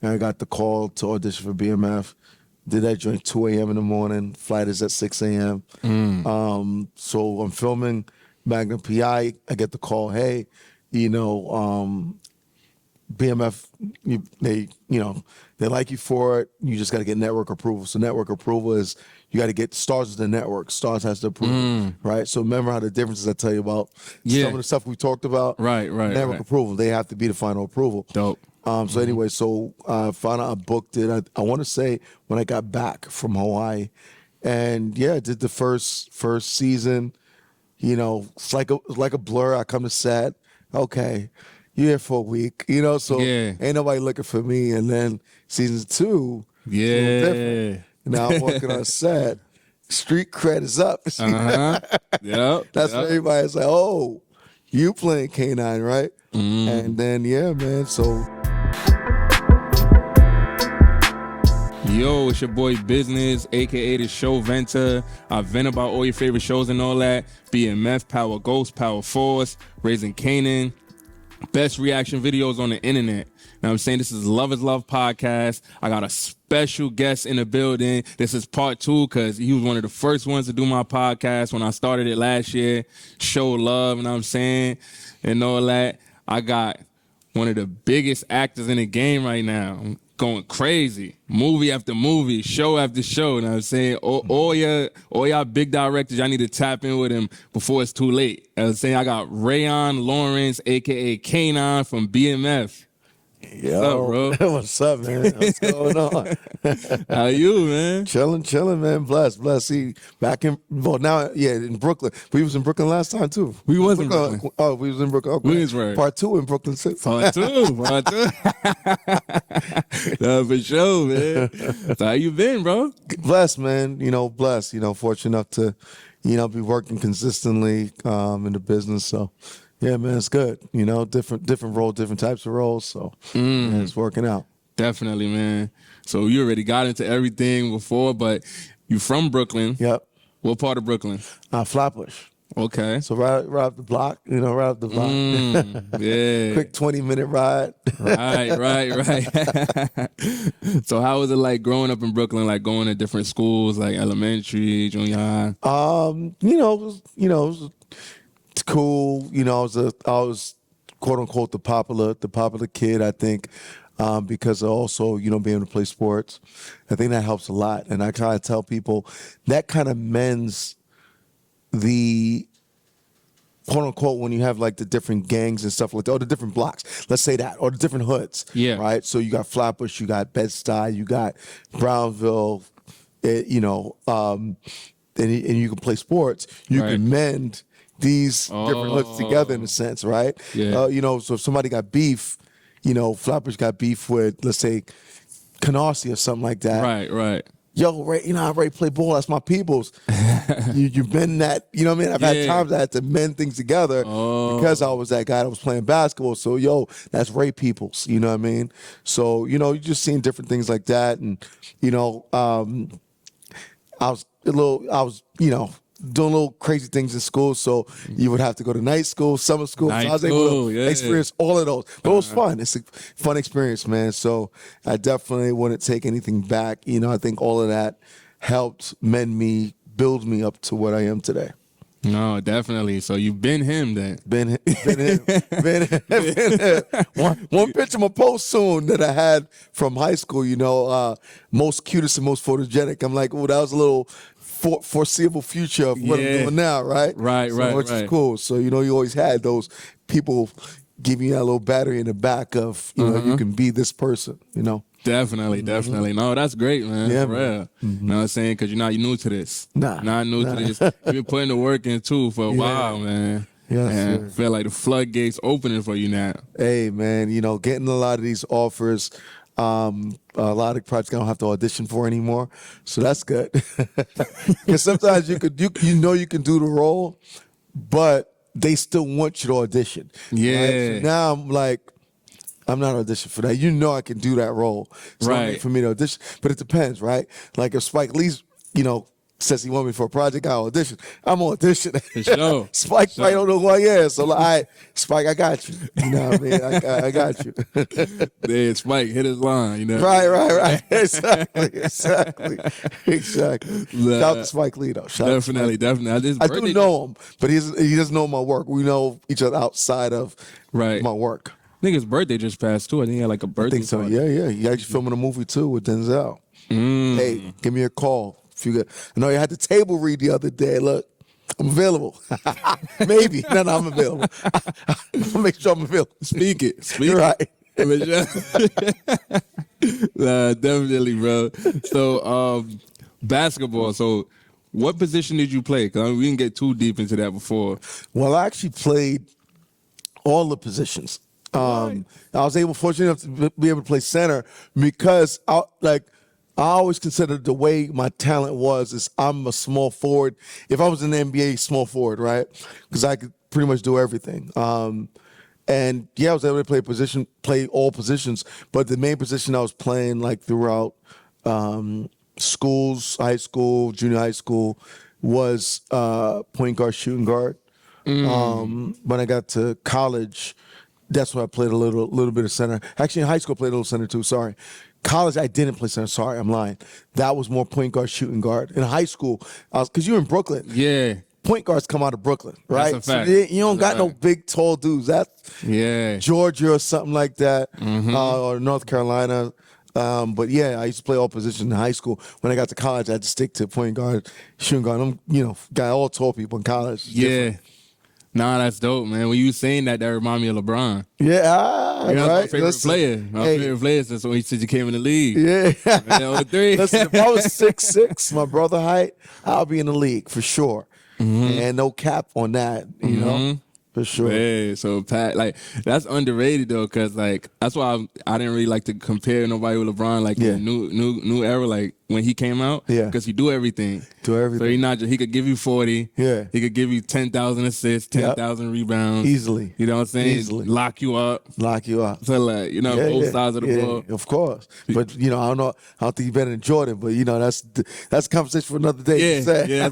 and I got the call to audition for BMF. Did that joint 2 a.m. in the morning. Flight is at 6 a.m. So I'm filming Magnum PI. I get the call, hey, BMF, they like you for it. You just got to get network approval. So network approval is you got to get Stars is the network. Stars has to approve it, right? So remember how the differences I tell you about some of the stuff we talked about? Right. Network approval. They have to be the final approval. Dope. So anyway, found out I booked it. I want to say when I got back from Hawaii, and I did the first season. It's like a blur. I come to set. Okay, you're here for a week. So ain't nobody looking for me. And then season 2, a little different. Now I'm working on set. Street cred is up. Yep. That's what everybody's like. Oh, you playing K-9, right? And then man. So. Yo, it's your boy Business, aka the Show Venter. I vent about all your favorite shows and all that. BMF, Power Ghost, Power Force, Raising Kanan. Best reaction videos on the internet. Now I'm saying this is Love is Love podcast. I got a special guest in the building. This is part 2 because he was one of the first ones to do my podcast when I started it last year. Show love, you know what I'm saying? And all that. I got one of the biggest actors in the game right now. I'm going crazy. Movie after movie, show after show. You know what I'm saying? All y'all big directors, y'all need to tap in with him before it's too late. I was saying I got Rayan Lawrence, a.k.a. K-9 from BMF. Yo, what's up, bro? What's up, man? What's going on? How you, man? Chilling, man. Blessed. See, back in in Brooklyn. We was in Brooklyn last time too. We was in Brooklyn. Oh, we was in Brooklyn. Okay. Williamsburg. Part 2 in Brooklyn too. Part 2. No, for sure, man. So how you been, bro? Blessed, man. Blessed. Fortunate enough to, be working consistently in the business. So. Yeah, man, it's good. Different role, different types of roles. So it's working out. Definitely, man. So you already got into everything before, but you from Brooklyn. Yep. What part of Brooklyn? Flatbush. Okay. So right up the block, right up the block. Yeah. Quick 20-minute ride. Right. So how was it like growing up in Brooklyn, like going to different schools, like elementary, junior high? It's cool. I was quote unquote the popular kid, I think, because of also, being able to play sports. I think that helps a lot. And I try to tell people that kind of mends the quote unquote when you have like the different gangs and stuff like that, or the different blocks, let's say that, or the different hoods. Yeah. Right. So you got Flatbush, you got Bed-Stuy, you got Brownville, and you can play sports. You can mend these different hoods together in a sense, right? Yeah. So if somebody got beef, Flatbush got beef with, let's say, Canarsie or something like that. Right. Yo, Ray, I already play ball. That's my peoples. you mend that, you know what I mean? I've had times I had to mend things together because I was that guy that was playing basketball. So, that's Ray peoples, you know what I mean? So, you just seeing different things like that. And, I was doing little crazy things in school, so you would have to go to night school, summer school. So I was able to experience all of those. But it was fun. It's a fun experience, man. So I definitely wouldn't take anything back. I think all of that helped mend me, build me up to what I am today. No, definitely. So you've been him then. Been him. One picture I'm gonna post soon that I had from high school, most cutest and most photogenic. I'm like, oh, that was a little foreseeable future of what I'm doing now, right? Right. Which is cool. So, you always had those people giving you that little battery in the back of, you can be this person, Definitely. No, that's great, man. Yeah, for real. You know what I'm saying? Because you're not new to this. Not new to this. You've been putting the work in, too, for a while, man. Yes, I feel like the floodgates opening for you now. Hey, man, getting a lot of these offers, a lot of projects I don't have to audition for anymore. So that's good. Because sometimes you can do the role, but they still want you to audition. Yeah. Right? So now I'm like, I'm not auditioning for that. I can do that role. It's not Right. for me to audition. But it depends, right? Like if Spike Lee's, says he want me for a project, I audition. I'm auditioning. For sure. Spike For probably sure. don't know who I am. So like, all right, Spike, I got you. You know what I mean? I got you. Then Spike hit his line, you know. Right. Exactly. Shout out to Spike Lee though. Shout out to Definitely, Spike. definitely. I do know him, but he doesn't know my work. We know each other outside of Right. my work. I think his birthday just passed too. I think he had like a I birthday. think so. party. Yeah. He actually filming a movie too with Denzel. Hey, give me a call if you got. I know you had the table read the other day. Look, I'm available. Maybe. No, I'm available. I'll make sure I'm available. Speak it. You're right. Nah, definitely, bro. So, basketball. So, what position did you play? Because we didn't get too deep into that before. Well, I actually played all the positions. I was fortunate enough to be able to play center because I always considered the way my talent was is I'm a small forward. If I was in the NBA, small forward, right? Because I could pretty much do everything. And yeah, I was able to play all positions, but the main position I was playing like throughout schools, high school, junior high school, was point guard, shooting guard. When I got to college, that's when I played a little bit of center. Actually, in high school, I played a little center too. Sorry. College, I didn't play center. Sorry, I'm lying. That was more point guard, shooting guard. In high school, because you're in Brooklyn. Yeah. Point guards come out of Brooklyn, right? That's a fact. So you don't got no big, tall dudes. That's Georgia or something like that, or North Carolina. But yeah, I used to play all positions in high school. When I got to college, I had to stick to point guard, shooting guard. I'm, got all tall people in college. It's different. Nah, that's dope, man. When you was saying that remind me of LeBron. Yeah, You know, right. my favorite player. My favorite player since when he said you came in the league. Yeah. Man, 03. Listen, if I was 6'6", my brother height, I'll be in the league for sure. And no cap on that, you know, for sure. Yeah, so Pat, like that's underrated though, cause like that's why I didn't really like to compare nobody with LeBron, like in the new era, like when he came out, cause he do everything. So he could give you 40, he could give you 10,000 assists, 10,000 rebounds, easily. You know what I'm saying? Easily. Lock you up. So like both sides of the ball. Of course. But I don't know. I don't think you're better than Jordan. But that's a conversation for another day. Yeah.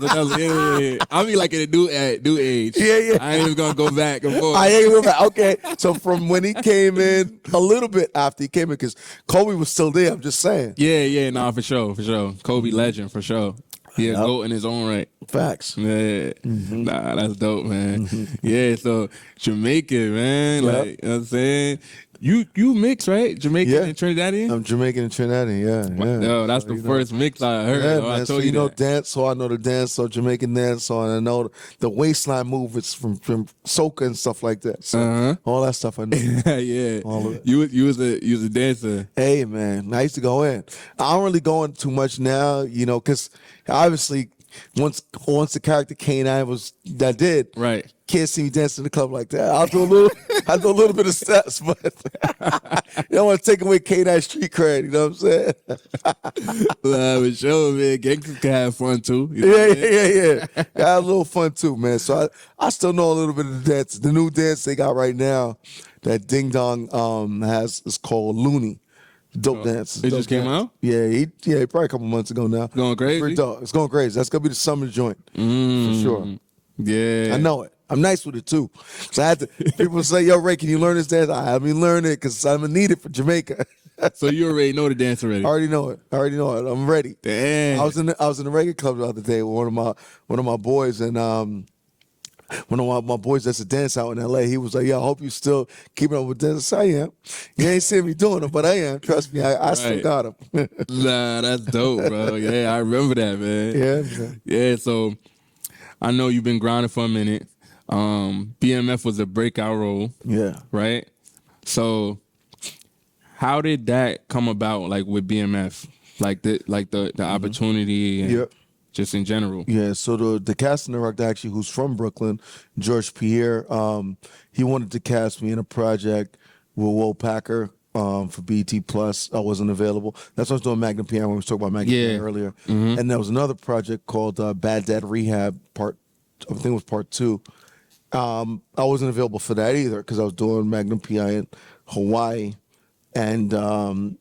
I mean, like in a new age. Yeah. I ain't even gonna go back and forth. I ain't going back. Okay. So from when he came in, a little bit after he came in, because Kobe was still there. I'm just saying. Yeah. Nah, for sure. Kobe legend for sure. Yeah, GOAT in his own right. Facts. Yeah. Nah, that's dope, man. Yeah, so Jamaican, man. Like, you know what I'm saying? You mix, right? Jamaican and Trinidadian? I'm Jamaican and Trinidadian, yeah. Yo, that's the first mix I heard. Yeah, man. man. I told you that. Dance hall. I know the dance hall, Jamaican dance hall, and I know the waistline movements from soca and stuff like that. So all that stuff I know. Yeah. All of it. You was a dancer. Hey, man, I used to go in. I don't really go in too much now, because obviously once the character K-9 was that did, right. Can't see me dancing in the club like that. I'll do a little bit of steps, but you don't want to take away K-9 street cred. You know what I'm saying? For sure, man. Gangsters can have fun too. Yeah. Got a little fun too, man. So I still know a little bit of the dance. The new dance they got right now, that Ding Dong has, is called Looney. Dope dance. It just came out? Yeah, probably a couple months ago now. Going crazy? Pretty dope. It's going crazy. That's gonna be the summer joint for sure. Yeah, I know it. I'm nice with it too. So I had to. People say, "Yo, Ray, can you learn this dance?" I haven't learned it because I'm gonna need it for Jamaica. So you already know the dance already? I already know it. I'm ready. Damn. I was in the reggae club the other day with one of my boys, and one of my boys that's a dance out in LA, he was like, "Yo, I hope you still keeping up with dance." I am. You ain't seeing me doing them, but I am. Trust me, I still got them. Nah, that's dope, bro. Yeah, I remember that, man. Yeah. Yeah, so I know you've been grinding for a minute. BMF was a breakout role. Yeah. Right? So how did that come about, like with BMF? Like the opportunity and just in general? Yeah, so the casting director actually, who's from Brooklyn, George Pierre, he wanted to cast me in a project with Will Packer for BET Plus. I wasn't available. That's why I was doing Magnum Piano when we was talking about Magnum Piano earlier. And there was another project called Bad Dad Rehab, I think it was part 2. I wasn't available for that either because I was doing Magnum PI in Hawaii, and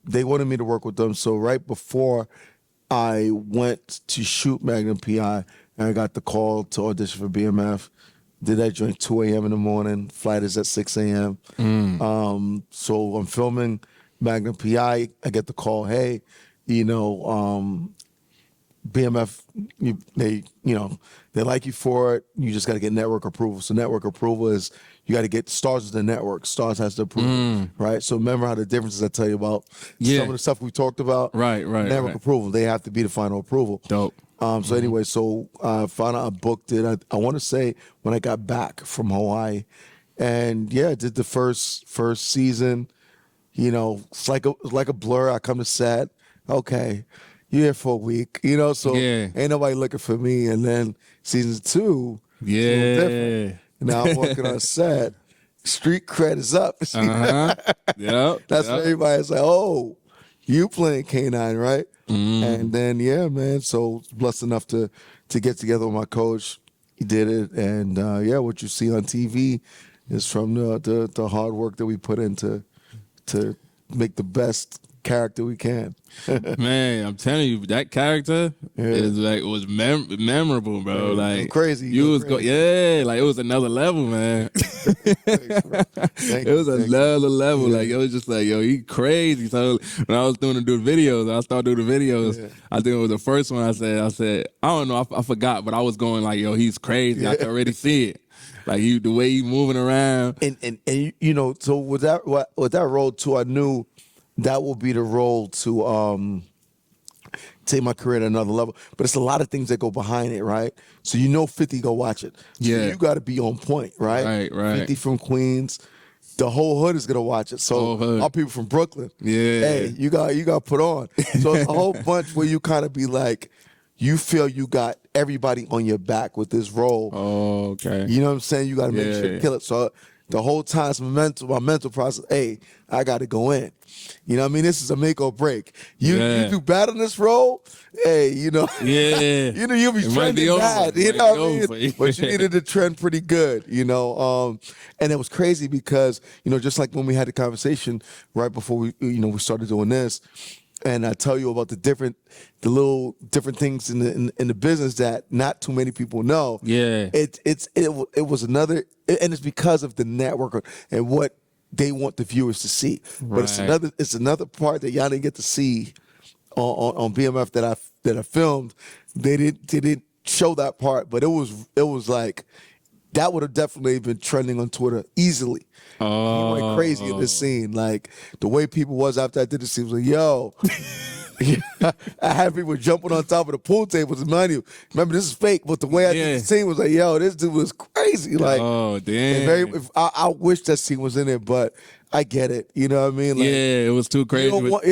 they wanted me to work with them. So right before I went to shoot Magnum PI, and I got the call to audition for BMF. Did that joint 2 a.m. in the morning. Flight is at 6 a.m. So I'm filming Magnum PI. I get the call, hey, BMF, they like you for it. You just got to get network approval. So network approval is you got to get Stars is the network. Stars has to approve it, right? So remember how the differences I tell you about some of the stuff we talked about? Right. Network approval. They have to be the final approval. Dope. So anyway, I found out I booked it. I want to say when I got back from Hawaii, and yeah, I did the first season. It's like a blur. I come to set. Okay, you're here for a week. So ain't nobody looking for me. And then season 2, it's a little different. Now I'm working on set. Street cred is up. Yep. That's what everybody's like. Oh, you playing K-9, right? And then yeah, man. So blessed enough to get together with my coach. He did it, and what you see on TV is from the hard work that we put into to make the best character we can. Man, I'm telling you, that character was memorable, bro. Like crazy. You was like it was another level, man. It was another level. Like it was just like, yo, he crazy. So when I was doing the videos, I started doing the videos. I think it was the first one I said, I don't know, I forgot, but I was going like, yo, he's crazy. I can already see it. Like the way he moving around. And so with that role too, I knew that will be the role to take my career to another level. But it's a lot of things that go behind it, right? So 50 go watch it. So you got to be on point, right? Right. 50 from Queens. The whole hood is gonna watch it. So our people from Brooklyn, hey, you got put on. So it's a whole bunch where you kind of be like, you feel you got everybody on your back with this role. Oh, okay. You know what I'm saying? You got to make sure to kill it. So the whole time, it's my mental process, hey, I got to go in. You know what I mean? This is a make or break. You do bad on this role, hey, you'll be trending bad. You know what I mean? But you needed to trend pretty good, and it was crazy because, just like when we had the conversation right before we started doing this, and I tell you about the little different things in the business that not too many people know. Yeah, it was another, and it's because of the network and what they want the viewers to see. But it's another part that y'all didn't get to see on BMF that I filmed. They didn't show that part, but it was like that would have definitely been trending on Twitter easily. He went crazy in this scene. Like the way people was after I did the scene was like, yo. I had people jumping on top of the pool tables. Mind you, remember this is fake, but the way I did the scene was like, yo, this dude was crazy. Like, oh damn! I wish that scene was in there, but I get it. You know what I mean? Like, it was too crazy. You don't.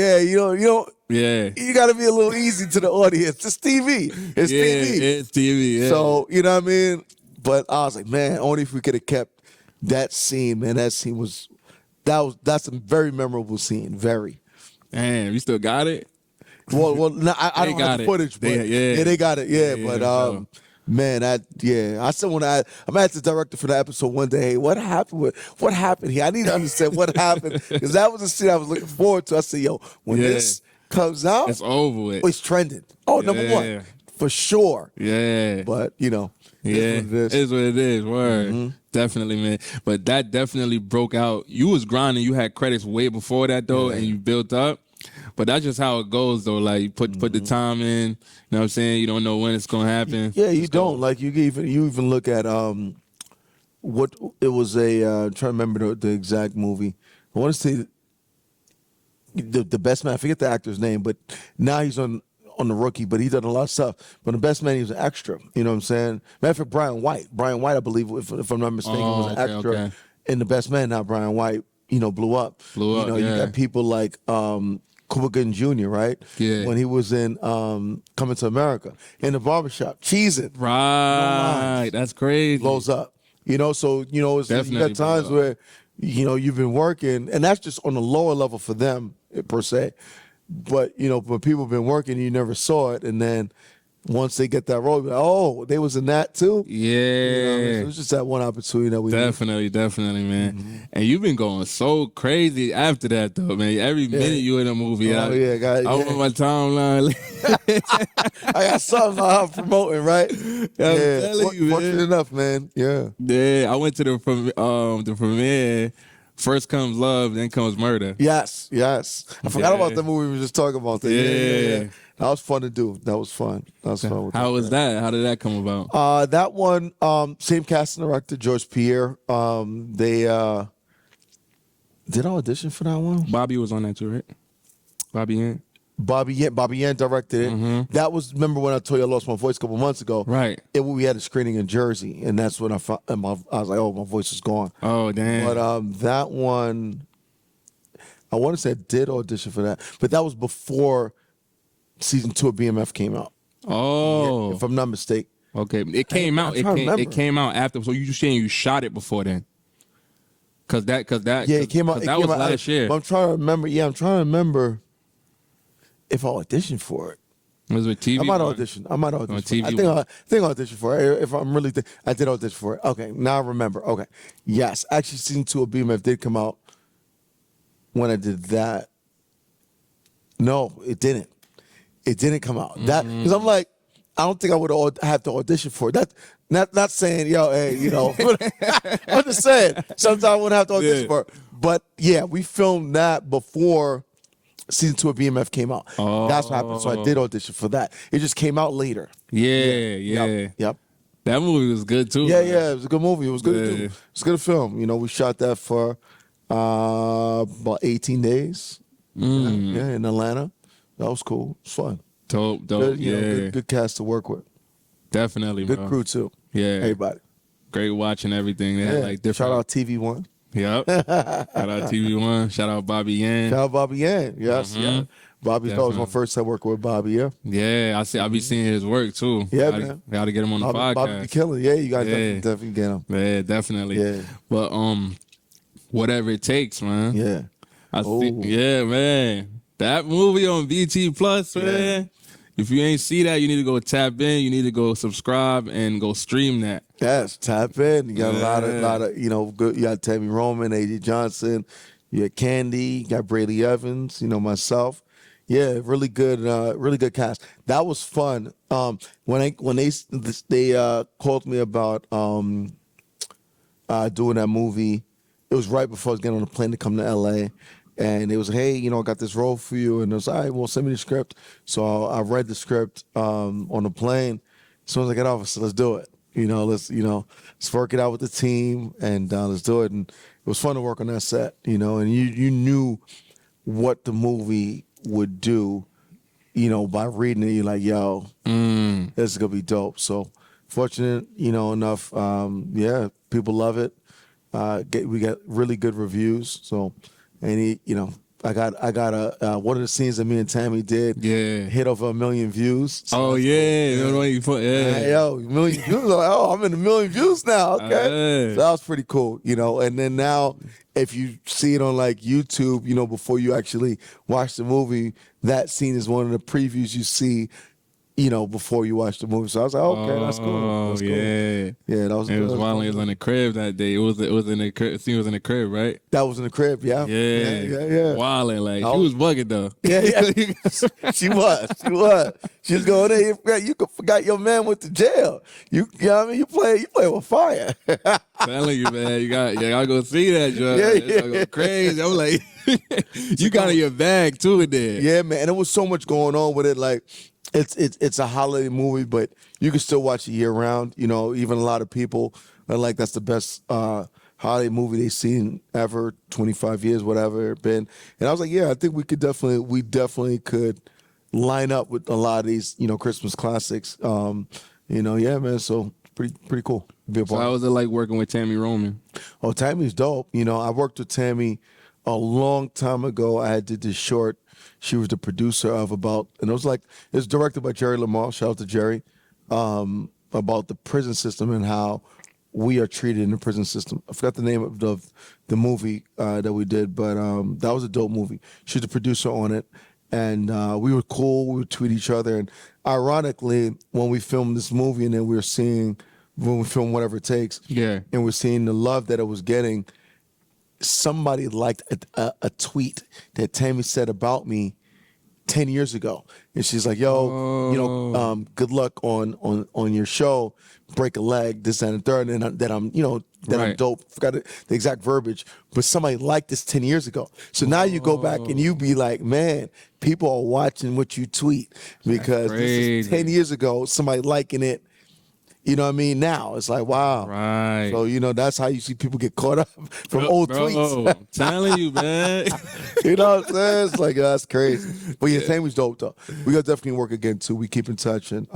Yeah, you got to be a little easy to the audience. It's TV. It's TV. It's TV. Yeah. So you know what I mean? But I was like, man, only if we could have kept that scene. Man, that's a very memorable scene. Very. Damn, you still got it? Well, no, I don't have the footage, but they got it. Yeah, but man, I still want to. I'm at the director for the episode one day. Hey, what happened here? I need to understand what happened because that was a scene I was looking forward to. I said, yo, when this comes out, it's over with. It's trending. Oh, number one for sure. Yeah, but it's what it is. Word. Definitely, man. But that definitely broke out. You was grinding. You had credits way before that though, and you built up. But that's just how it goes, though. Like, you put the time in. You know what I'm saying? You don't know when it's gonna happen. Yeah, you don't. Like, you even look at what it was I'm trying to remember the exact movie. I want to say the Best Man. I forget the actor's name, but now he's on The Rookie. But he done a lot of stuff. But The Best Man, he was an extra. You know what I'm saying? Matter of fact, Brian White, I believe, if I'm not mistaken, was an extra in The Best Man. Now Brian White, blew up. You got people like. Cuba Gooding Jr., right? Yeah. When he was in Coming to America, in the barbershop, cheesing. Right. That's crazy. Blows up. So, you got times where, you've been working, and that's just on a lower level for them, per se. But, when people have been working, you never saw it, and then once they get that role, like, oh, they was in that too. Yeah. So it was just that one opportunity that we Definitely, man. And you've been going so crazy after that, though, man. Every minute you in a movie, Oh, yeah, I on my timeline. I got something I'm promoting, right? I'm telling you, man. Fortunate enough, man. Yeah. Yeah, I went to the premiere. First comes love, then comes murder. Yes. I forgot about the movie we were just talking about. Yeah. That was fun to do. That was fun. How was that? How did that come about? That one, same cast and director, George Pierre. They did I audition for that one? Bobby was on that too, right? Bobby Yen. Bobby Yen directed it. Mm-hmm. That was, remember when I told you I lost my voice a couple months ago? Right. We had a screening in Jersey, and that's when I found, I was like, oh, my voice is gone. Oh, damn. But that one, I want to say I did audition for that, but that was before season 2 of BMF came out. Oh. If I'm not mistaken. Okay. It came out. It came out after. So you saying you shot it before then? Cause that it came out. That was last year. I'm trying to remember. Yeah, I'm trying to remember if I auditioned for it. It was with TV. I might audition. On For TV. it. I think I auditioned for it. If I'm really, I did audition for it. Okay, now I remember. Okay, yes, actually, season 2 of BMF did come out when I did that. No, it didn't. It didn't come out. That because I'm like, I don't think I would have to audition for it. That not saying, yo, hey, you know, I'm just saying sometimes I wouldn't have to audition for it. But yeah, we filmed that before season 2 of BMF came out. That's what happened. So I did audition for that. It just came out later. Yeah. Yep. That movie was good too. Yeah, man. it was a good movie. It was good to do. It was a good film. You know, we shot that for about 18 days. Yeah, in Atlanta. That was cool. It was fun. Dope. Good, good cast to work with. Definitely, Good bro. crew too. Yeah. Everybody. Great watching everything. They had like different. Shout out TV1. Yep. Shout out TV1. Shout out Bobby Yen. Shout out Bobby Yen. Yes, yeah. Bobby's always my first time working with Bobby, yeah. Yeah, I be seeing his work too. Yeah, man. Gotta get him on the podcast. Bobby be killing. Yeah, you gotta definitely get him. Yeah, definitely. Yeah. But whatever it takes, man. Yeah. Yeah, man. That movie on BT Plus, man. If you ain't see that, you need to go tap in. You need to go subscribe and go stream that. Yes, tap in. You got a lot of, you know, good. You got Tammy Roman, A.J. Johnson. You got Candy. You got Brady Evans. You know, myself. Yeah, really good cast. That was fun. When they called me about doing that movie, it was right before I was getting on the plane to come to LA. And it was, hey, you know, I got this role for you. And it was, all right, well, send me the script. So I read the script on the plane. As soon as I got off, I said, let's do it. Let's work it out with the team and let's do it. And it was fun to work on that set, and you knew what the movie would do, by reading it. You're like, yo, this is going to be dope. So fortunate, enough. People love it. We got really good reviews. So, and I got one of the scenes that me and Tammy did. Yeah, hit over 1 million views. So yo, 1 million views. Like, I'm in 1 million views now. Okay, so that was pretty cool. And then now, if you see it on like YouTube, before you actually watch the movie, that scene is one of the previews you see. Before you watch the movie. So I was like, okay, that's cool. That's cool. Yeah, that was. It was while he was in the crib that day. It was in the crib. Scene was in the crib, right? That was in the crib. Yeah. Wilding, like she was bugging though. Yeah. She was. She was going there. You forgot your man went to jail. You know what I mean? You play with fire. Telling you, man, you gotta go see that, Joe. Yeah. Go crazy. I'm like, you got in your bag too in there. Yeah, man. And there was so much going on with it. Like, it's a holiday movie, but you can still watch it year round. Even a lot of people are like, that's the best holiday movie they've seen ever, 25 years, whatever it been. And I was like, yeah, I think we definitely could line up with a lot of these, Christmas classics. Yeah, man. So pretty cool. So how was it like working with Tammy Roman? Oh, Tammy's dope. I worked with Tammy a long time ago. I did this short. She was the producer of and it was directed by Jerry Lamar. Shout out to Jerry. About the prison system and how we are treated in the prison system. I forgot the name of the movie that we did, but that was a dope movie. She's the producer on it, and we were cool. We would tweet each other, and ironically, when we filmed this movie, and then when we film Whatever It Takes, Yeah. and we're seeing the love that it was getting. Somebody liked a tweet that Tammy said about me 10 years ago, and she's like, "Yo, good luck on your show. Break a leg, this and the third, and that I'm I'm Right. dope. Forgot the exact verbiage, but somebody liked this 10 years ago. So now you go back and you be like, man, people are watching what you tweet because this is crazy. 10 years ago. Somebody liking it. You know what I mean? Now it's like, wow. Right. So, that's how you see people get caught up from old tweets. I'm telling you, man. You know what I'm saying? It's like, that's crazy. But yeah, Tammy's dope, though. We got to definitely work again, too. We keep in touch, and,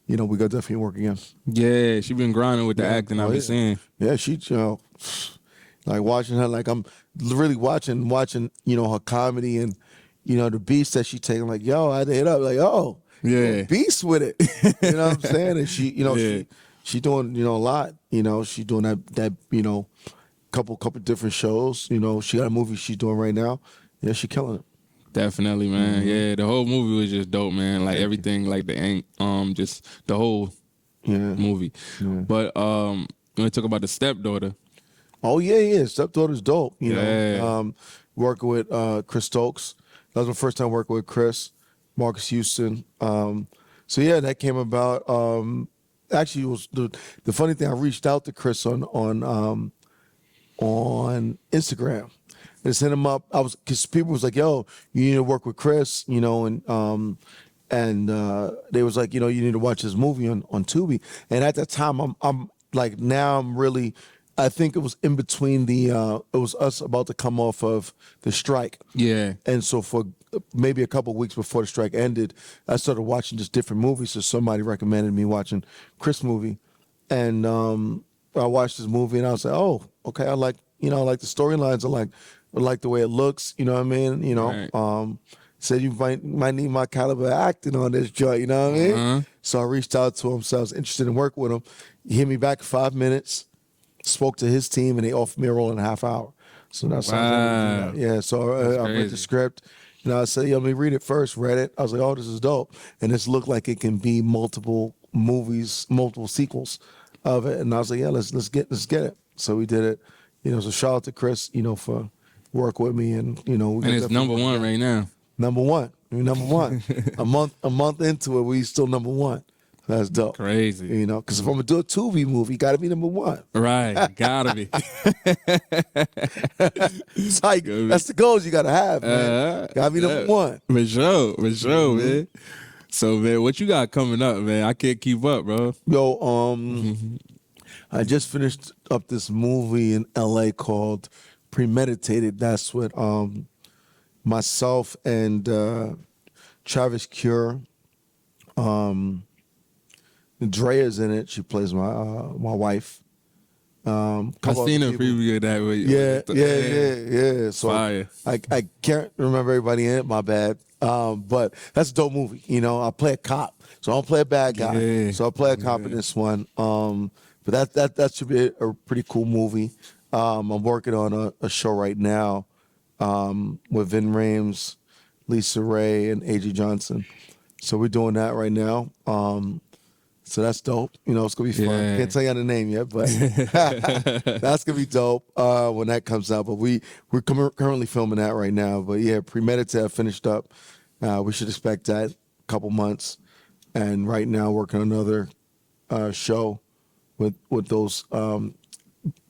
we got to definitely work again. Yeah, she been grinding with the acting I've been seeing. Yeah, she, like watching her, like I'm really watching, her comedy and, the beats that she taking. Like, yo, I had to hit up, like, oh. Yeah. Beast with it. You know what I'm saying? And she, Yeah. she doing, a lot. She doing that couple different shows. She got a movie she's doing right now. Yeah, she killing it. Definitely, man. Yeah, the whole movie was just dope, man. Like everything, like just the whole movie. Yeah. But when we talk about the stepdaughter, Oh yeah. Stepdaughter's dope. Yeah. Working with Chris Stokes. That was my first time working with Chris, Marcus Houston. So yeah, that came about. Actually, it was the funny thing. I reached out to Chris on Instagram and sent him up. Because people was like, "Yo, you need to work with Chris," and they was like, you need to watch this movie on Tubi. And at that time, I'm like, now I'm really. I think it was in between it was us about to come off of the strike. yeah, And so for maybe a couple of weeks before the strike ended, I started watching just different movies. So somebody recommended me watching Chris movie. And I watched this movie and I was like, oh, okay, I like the storylines. I like the way it looks, you know what I mean? Right. Said you might need my caliber acting on this joint, you know what I mean? Uh-huh. So I reached out to him, so I was interested in working with him. He hit me back in 5 minutes, spoke to his team, and they offered me a role in a half hour. So that's Wow. yeah. So I read crazy. the script, and I said, let me read it first. Read it. I was like, oh, this is dope, and this looked like it can be multiple movies, multiple sequels of it. And I was like, yeah, let's get it. So we did it. So shout out to Chris, for work with me, and we And it's number one right now. Number one. We're number one. a month into it, we still number one. That's dope. Crazy. Because if I'm gonna do a Tubi movie, you gotta be number one. Right. Gotta be. It's like, that's the goals you gotta have, man. Gotta be number one. For sure, man. So, man, what you got coming up, man? I can't keep up, bro. Yo, I just finished up this movie in LA called Premeditated. That's with myself and Travis Cure. Drea's in it. She plays my wife. I seen a preview of that. Yeah. So Fire. I can't remember everybody in it. My bad. But that's a dope movie. I play a cop, so I don't play a bad guy. Yeah. So I play a cop in this one. But that should be a pretty cool movie. I'm working on a show right now with Vin Rames, Lisa Ray, and AJ Johnson. So we're doing that right now. So that's dope. It's gonna be fun. Yeah. Can't tell you the name yet, but that's gonna be dope when that comes out. But we're currently filming that right now. But yeah, Premeditated finished up. We should expect that a couple months. And right now working on another show with those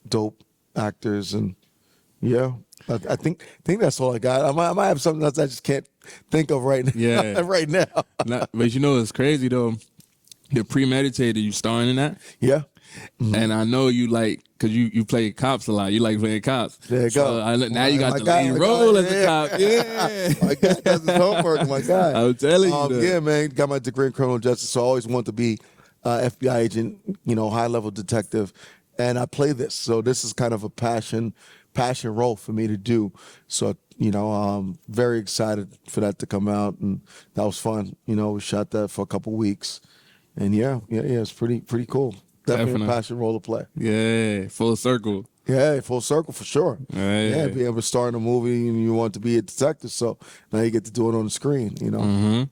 dope actors, and yeah, I think that's all I got. I might have something else I just can't think of right now. Yeah. right now. But it's crazy, though. The Premeditated, you starring in that? Yeah. And I know you like, because you play cops a lot. You like playing cops. There you go. Now you got My the guy, lead my role guy, as a cop. Yeah. My guy does his homework, my guy. I'm telling you. Though. Yeah, man. Got my degree in criminal justice, so I always want to be FBI agent, high-level detective. And I play this. So this is kind of a passion role for me to do. So, I'm very excited for that to come out. And that was fun. We shot that for a couple weeks. And yeah, it's pretty cool. Definitely a passion role to play. Yeah, full circle. Yeah, full circle for sure. Yeah. Being able to star in a movie and you want to be a detective, so now you get to do it on the screen, you know. Mm-hmm.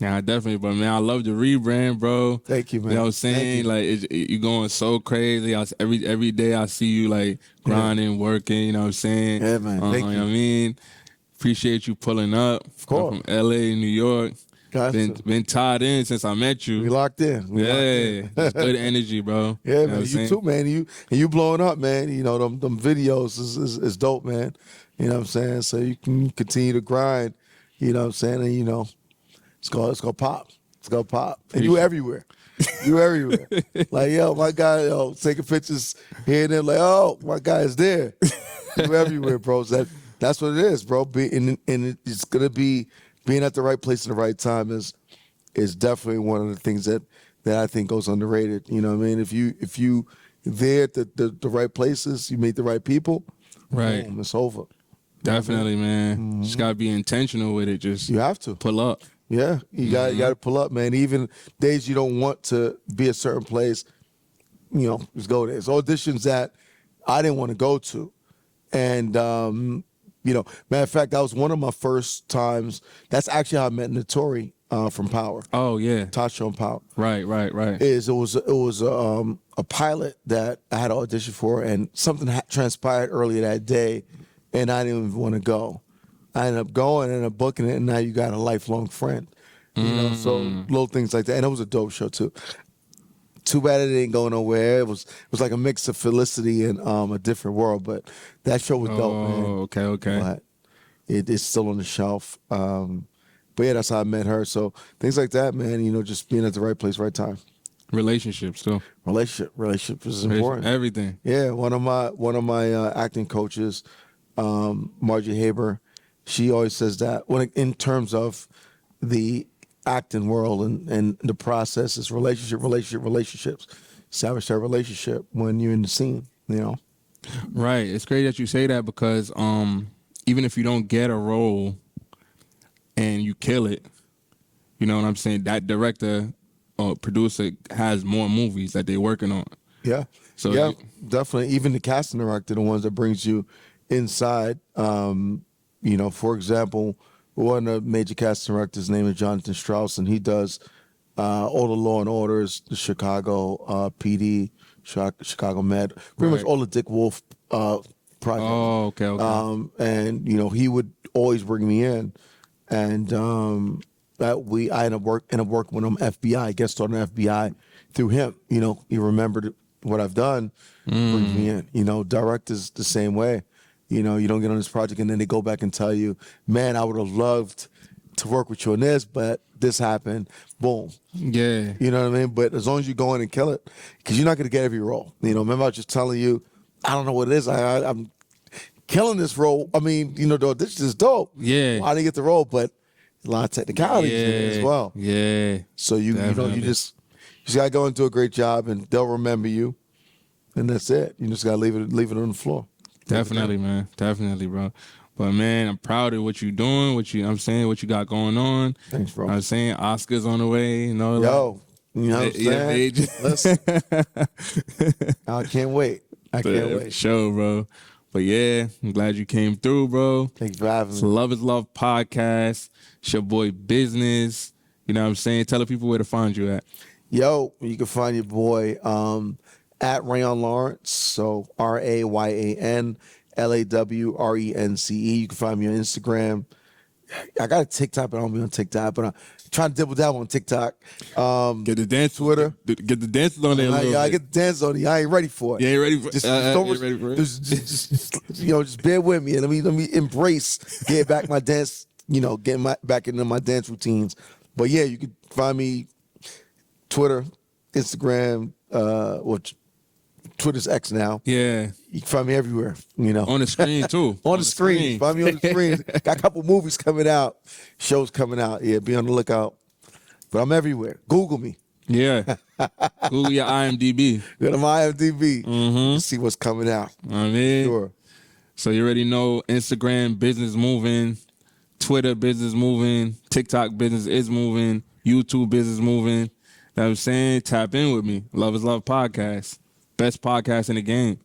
Yeah, definitely. But man, I love the rebrand, bro. Thank you, man. You know what I'm Thank saying? you. Like you going so crazy. Every day I see you like grinding, working. You know what I'm saying? Yeah, man. Thank You you. know what I mean? Appreciate you pulling up. Of course. From LA, New York. Got to. Been tied in since I met you. We locked in. We locked in. It's good energy, bro. Yeah, You know man. what I'm You saying? too, man. You blowing up, man. You know, them videos is dope, man. You know what I'm saying? So you can continue to grind, you know what I'm saying? And you know, it's gonna pop. It's gonna pop. And you everywhere. You everywhere. Like, yo, my guy, taking pictures here and there, like, oh, my guy is there. You everywhere, bro. So that's what it is, bro. And it's gonna be being at the right place at the right time is definitely one of the things that I think goes underrated. You know what I mean? If you there at the right places, you meet the right people, Right. boom, it's over. Definitely, man. Just gotta be intentional with it. Just You have to. pull up. Yeah, you got to pull up, man. Even days you don't want to be a certain place, you know, just go there. It's auditions that I didn't want to go to, and you know, matter of fact, that was one of my first times. That's actually how I met Notori from Power. Oh yeah. Tasha on Power. Right. It was a pilot that I had to audition for, and something transpired earlier that day, and I didn't even want to go. I ended up going, ended up booking it, and now you got a lifelong friend. You know, so little things like that, and it was a dope show too. Too bad it didn't go nowhere. It was like a mix of Felicity and a different world, but that show was dope, man. Okay. But it's still on the shelf. But yeah, that's how I met her. So things like that, man. You know, just being at the right place, right time. Relationships too. Relationship is important. Everything. Yeah, one of my acting coaches, Margie Haber, she always says that when in terms of the acting world and the process is relationships. Establish that relationship when you're in the scene, you know. Right. It's crazy that you say that because even if you don't get a role and you kill it, you know what I'm saying? That director or producer has more movies that they're working on. Yeah. So yeah, definitely. Even the casting director, the ones that brings you inside. You know, for example, one of the major casting directors' name is Jonathan Strauss, and he does all the Law and Orders, the Chicago PD, Chicago Med, pretty much all the Dick Wolf projects. Oh, okay. And you know, he would always bring me in, and I ended up working with him FBI, guest starred on FBI through him. You know, he remembered what I've done, brings me in. You know, directors the same way. You know, you don't get on this project and then they go back and tell you, man, I would have loved to work with you on this, but this happened. Boom. Yeah. You know what I mean? But as long as you go in and kill it, because you're not going to get every role. You know, remember I was just telling you, I don't know what it is. I'm killing this role. I mean, you know, this is dope. Yeah. I didn't get the role, but a lot of technicalities in it as well. Yeah. So you just got to go and do a great job, and they'll remember you, and that's it. You just got to leave it on the floor. Definitely, man. Definitely, bro. But man, I'm proud of what you're doing, what you got going on. Thanks, bro. I'm saying Oscars on the way, you know. Yo, you know what I'm saying? Listen, I can't wait. I can't wait. Show, bro. But yeah, I'm glad you came through, bro. Thanks for having It's me. Love is Love podcast. It's your boy Business. You know what I'm saying? Tell the people where to find you at. Yo, you can find your boy at Rayan Lawrence. So RayanLawrence. You can find me on Instagram. I got a TikTok, but I don't be on TikTok. But I'm trying to dibble dabble on TikTok. Get the dance Twitter. Get the dances on there a little I bit. get the dance on it. I ain't ready for it. You ain't ready for Just, ain't ready for it? just bear with me and let me embrace, get back my dance, getting back into my dance routines. But yeah, you can find me Twitter, Instagram, Twitter's X now. Yeah. You can find me everywhere, On the screen too. on the screen. Find me on the screen. Got a couple movies coming out, shows coming out. Yeah, be on the lookout. But I'm everywhere. Google me. Yeah. Google your IMDb. Go to my IMDb. See what's coming out. I mean, Sure. so you already know Instagram business moving, Twitter business moving, TikTok business is moving, YouTube business moving. You know what I'm saying? Tap in with me. Love is Love podcast. Best podcast in the game.